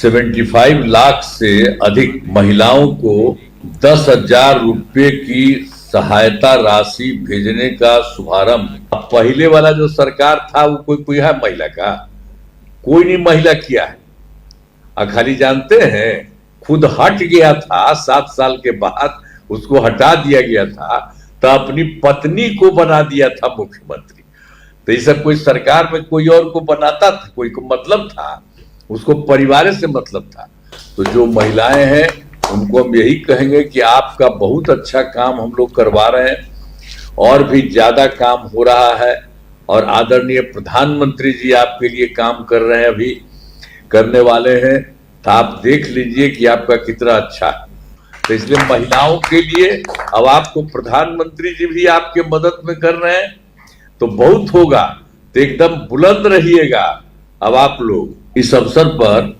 75 लाख से अधिक महिलाओं को 10,000 रुपए की सहायता राशि भेजने का शुभारंभ। पहले वाला जो सरकार था वो कोई है महिला का? कोई नहीं महिला किया है। खाली जानते हैं खुद हट गया था 7 साल के बाद, उसको हटा दिया गया था तो अपनी पत्नी को बना दिया था मुख्यमंत्री। तो ये सब कोई सरकार में कोई और को बनाता था, कोई को मतलब था, उसको परिवार से मतलब था। तो जो महिलाएं हैं उनको हम यही कहेंगे कि आपका बहुत अच्छा काम हम लोग करवा रहे हैं, और भी ज्यादा काम हो रहा है, और आदरणीय प्रधानमंत्री जी आपके लिए काम कर रहे हैं, अभी करने वाले हैं। तो आप देख लीजिए कि आपका कितना अच्छा है। तो इसलिए महिलाओं के लिए अब आपको प्रधानमंत्री जी भी आपके मदद में कर रहे हैं, तो बहुत होगा। तो एकदम बुलंद रहिएगा। अब आप लोग इस अवसर पर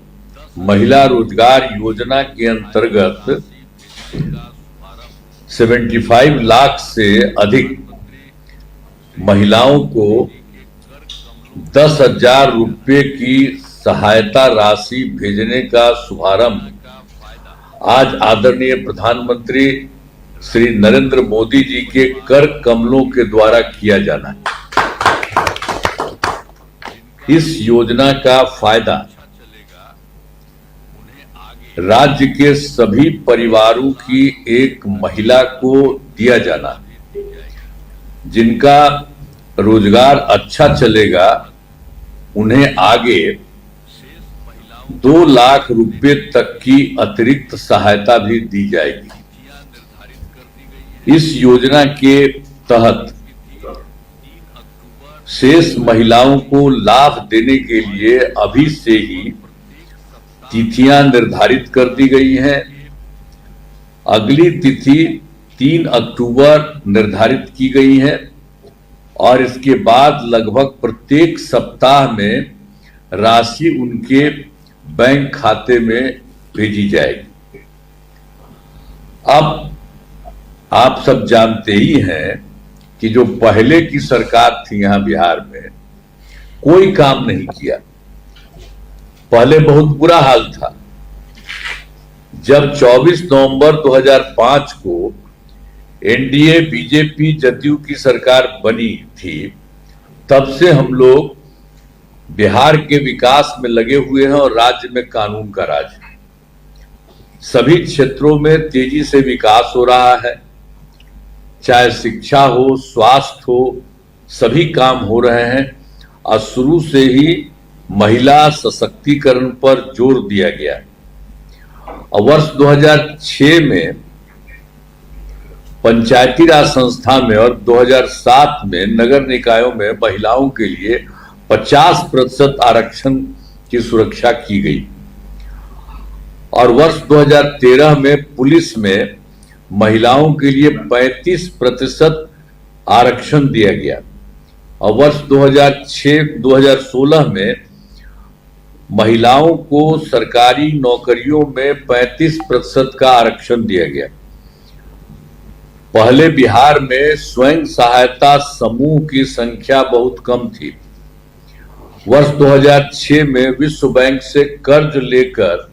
महिला रोजगार योजना के अंतर्गत 75 लाख से अधिक महिलाओं को 10,000 रुपए की सहायता राशि भेजने का शुभारंभ आज आदरणीय प्रधानमंत्री श्री नरेंद्र मोदी जी के कर कमलों के द्वारा किया जाना है। इस योजना का फायदा राज्य के सभी परिवारों की एक महिला को दिया जाना, जिनका रोजगार अच्छा चलेगा उन्हें आगे 2 लाख रुपए तक की अतिरिक्त सहायता भी दी जाएगी। इस योजना के तहत शेष महिलाओं को लाभ देने के लिए अभी से ही तिथियां निर्धारित कर दी गई हैं। अगली तिथि 3 अक्टूबर निर्धारित की गई है, और इसके बाद लगभग प्रत्येक सप्ताह में राशि उनके बैंक खाते में भेजी जाएगी। अब आप सब जानते ही हैं कि जो पहले की सरकार थी यहां बिहार में, कोई काम नहीं किया। पहले बहुत बुरा हाल था। जब 24 नवंबर 2005 को एनडीए बीजेपी जदयू की सरकार बनी थी, तब से हम लोग बिहार के विकास में लगे हुए हैं, और राज्य में कानून का राज है। सभी क्षेत्रों में तेजी से विकास हो रहा है, चाहे शिक्षा हो, स्वास्थ्य हो, सभी काम हो रहे हैं। और शुरू से ही महिला सशक्तिकरण पर जोर दिया गया। और वर्ष 2006 में पंचायती राज संस्था में और 2007 में नगर निकायों में महिलाओं के लिए 50% आरक्षण की सुरक्षा की गई। और वर्ष 2013 में पुलिस में महिलाओं के लिए 35% आरक्षण दिया गया। और वर्ष 2016 में महिलाओं को सरकारी नौकरियों में 35% का आरक्षण दिया गया। पहले बिहार में स्वयं सहायता समूह की संख्या बहुत कम थी। वर्ष 2006 में विश्व बैंक से कर्ज लेकर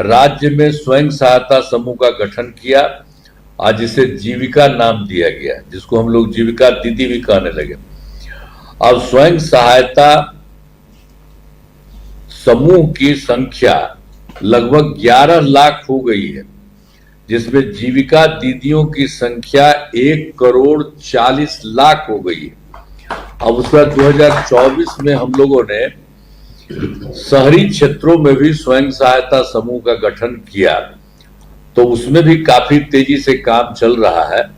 राज्य में स्वयं सहायता समूह का गठन किया, आज इसे जीविका नाम दिया गया, जिसको हम लोग जीविका दीदी भी कहने लगे। अब स्वयं सहायता समूह की संख्या लगभग 11 लाख हो गई है, जिसमें जीविका दीदियों की संख्या 1,40,00,000 हो गई है। अब उसका 2024 में हम लोगों ने शहरी क्षेत्रों में भी स्वयं सहायता समूह का गठन किया, तो उसमें भी काफी तेजी से काम चल रहा है,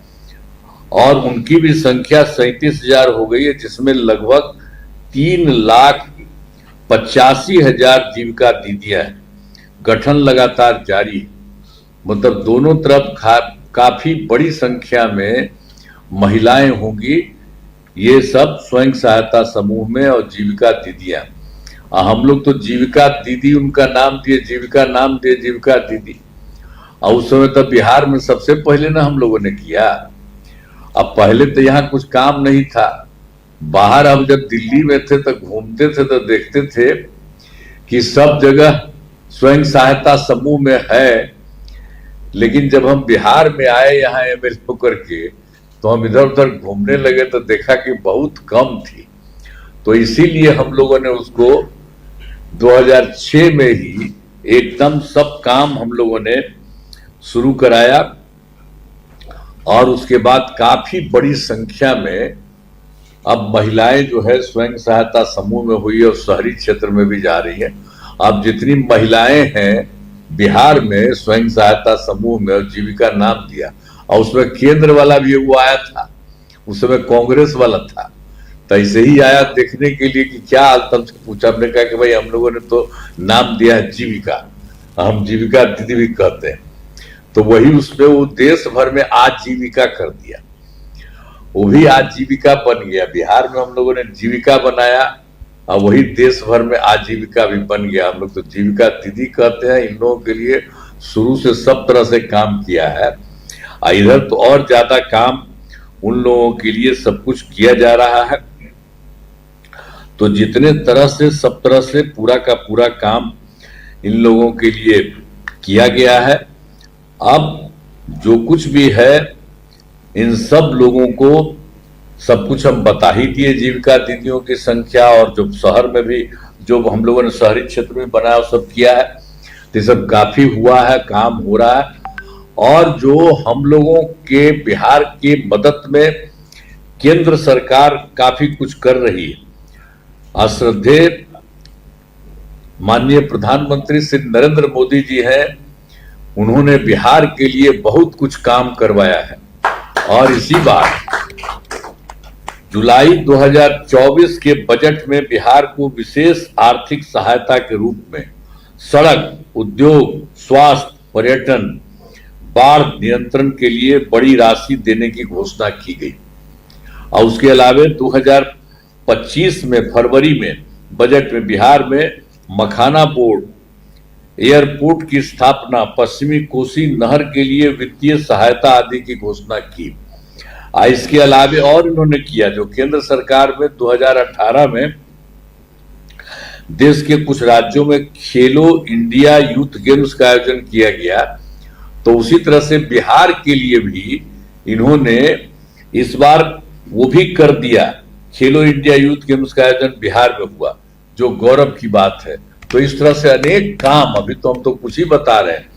और उनकी भी संख्या 37,000 हो गई है, जिसमें लगभग 3,85,000 जीविका दीदियां हैं। गठन लगातार जारी है। मतलब दोनों तरफ काफी बड़ी संख्या में महिलाएं होंगी, ये सब स्वयं सहायता समूह में, और जीविका दीदियां। हम लोग तो जीविका दीदी उनका नाम दिए, जीविका नाम दिए जीविका दीदी। और उस समय तो बिहार में सबसे पहले ना हम लोगों ने किया। अब पहले तो यहाँ कुछ काम नहीं था। बाहर हम जब दिल्ली में थे तो घूमते थे तो देखते थे कि सब जगह स्वयं सहायता समूह में है, लेकिन जब हम बिहार में आए यहाँ एमएलए होकर के, तो हम इधर उधर घूमने लगे तो देखा कि बहुत कम थी। तो इसीलिए हम लोगों ने उसको 2006 में ही एकदम सब काम हम लोगों ने शुरू कराया, और उसके बाद काफी बड़ी संख्या में अब महिलाएं जो है स्वयं सहायता समूह में हुई और शहरी क्षेत्र में भी जा रही है। अब जितनी महिलाएं हैं बिहार में स्वयं सहायता समूह में, और जीविका नाम दिया, और उसमें केंद्र वाला भी वो आया था, उस समय कांग्रेस वाला था, तो ऐसे ही आया देखने के लिए कि क्या हाल। तब से पूछा, हमने कहा कि भाई हम लोगों ने तो नाम दिया है जीविका, हम जीविका दीदी भी कहते हैं, तो वही उसमें वो देश भर में आजीविका कर दिया, वो भी आजीविका बन गया। बिहार में हम लोगों ने जीविका बनाया और वही देश भर में आजीविका भी बन गया। हम लोग तो जीविका दीदी कहते हैं। इन लोगों के लिए शुरू से सब तरह से काम किया है, इधर तो और ज्यादा काम उन लोगों के लिए सब कुछ किया जा रहा है। तो जितने तरह से सब तरह से पूरा का पूरा काम इन लोगों के लिए किया गया है। अब जो कुछ भी है इन सब लोगों को सब कुछ हम बता ही दिए, जीविका दीदियों की संख्या, और जो शहर में भी जो हम लोगों ने शहरी क्षेत्र में बनाया सब किया है, तो सब काफी हुआ है, काम हो रहा है। और जो हम लोगों के बिहार की मदद में केंद्र सरकार काफी कुछ कर रही है। श्रद्धेय माननीय प्रधानमंत्री श्री नरेंद्र मोदी जी हैं, उन्होंने बिहार के लिए बहुत कुछ काम करवाया है। और इसी बार जुलाई 2024 के बजट में बिहार को विशेष आर्थिक सहायता के रूप में सड़क, उद्योग, स्वास्थ्य, पर्यटन, बाढ़ नियंत्रण के लिए बड़ी राशि देने की घोषणा की गई। और उसके अलावा 2025 में फरवरी में बजट में बिहार में मखाना बोर्ड, एयरपोर्ट की स्थापना, पश्चिमी कोसी नहर के लिए वित्तीय सहायता आदि की घोषणा की। इसके अलावा और इन्होंने किया, जो केंद्र सरकार में 2018 में देश के कुछ राज्यों में खेलो इंडिया यूथ गेम्स का आयोजन किया गया, तो उसी तरह से बिहार के लिए भी इन्होंने इस बार वो भी कर दिया। खेलो इंडिया यूथ गेम्स का आयोजन बिहार में हुआ, जो गौरव की बात है। तो इस तरह से अनेक काम, अभी तो हम तो कुछ ही बता रहे हैं,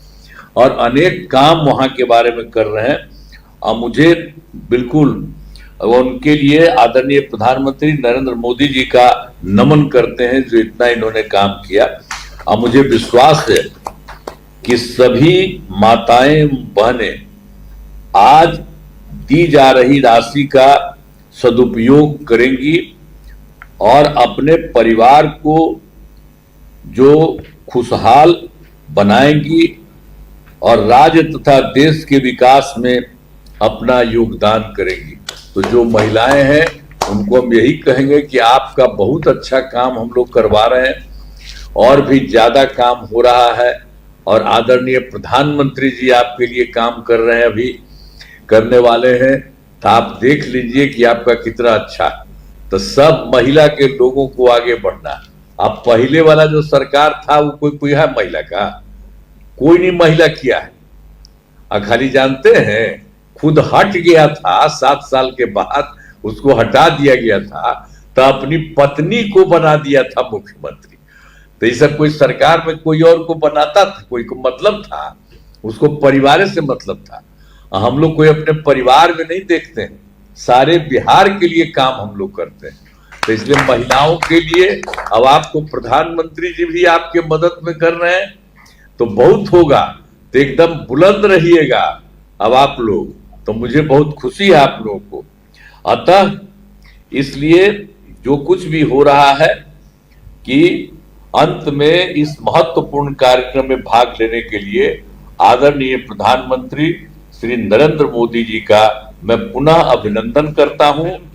और अनेक काम वहां के बारे में कर रहे हैं। और मुझे बिल्कुल उनके लिए आदरणीय प्रधानमंत्री नरेंद्र मोदी जी का नमन करते हैं, जो इतना इन्होंने काम किया। और मुझे विश्वास है कि सभी माताएं बहनें आज दी जा रही राशि का सदुपयोग करेंगी और अपने परिवार को जो खुशहाल बनाएंगी और राज्य तथा देश के विकास में अपना योगदान करेंगी। तो जो महिलाएं हैं उनको हम यही कहेंगे कि आपका बहुत अच्छा काम हम लोग करवा रहे हैं, और भी ज्यादा काम हो रहा है, और आदरणीय प्रधानमंत्री जी आपके लिए काम कर रहे हैं, अभी करने वाले हैं। तो आप देख लीजिए कि आपका कितना अच्छा है। तो सब महिला के लोगों को आगे बढ़ना है। अब पहले वाला जो सरकार था वो कोई है महिला का? कोई नहीं महिला किया है। खाली जानते हैं खुद हट गया था, 7 साल के बाद उसको हटा दिया गया था, तो अपनी पत्नी को बना दिया था मुख्यमंत्री। तो ये सब कोई सरकार में कोई और को बनाता था, कोई को मतलब था, उसको परिवार से मतलब था। हम लोग कोई अपने परिवार में नहीं देखते हैं, सारे बिहार के लिए काम हम लोग करते हैं। तो इसलिए महिलाओं के लिए अब आपको प्रधानमंत्री जी भी आपके मदद में कर रहे हैं, तो बहुत होगा। तो एकदम बुलंद रहिएगा अब आप लोग, तो मुझे बहुत खुशी है आप लोगों को। अतः इसलिए जो कुछ भी हो रहा है कि अंत में इस महत्वपूर्ण कार्यक्रम में भाग लेने के लिए आदरणीय प्रधानमंत्री श्री नरेंद्र मोदी जी का मैं पुनः अभिनंदन करता हूं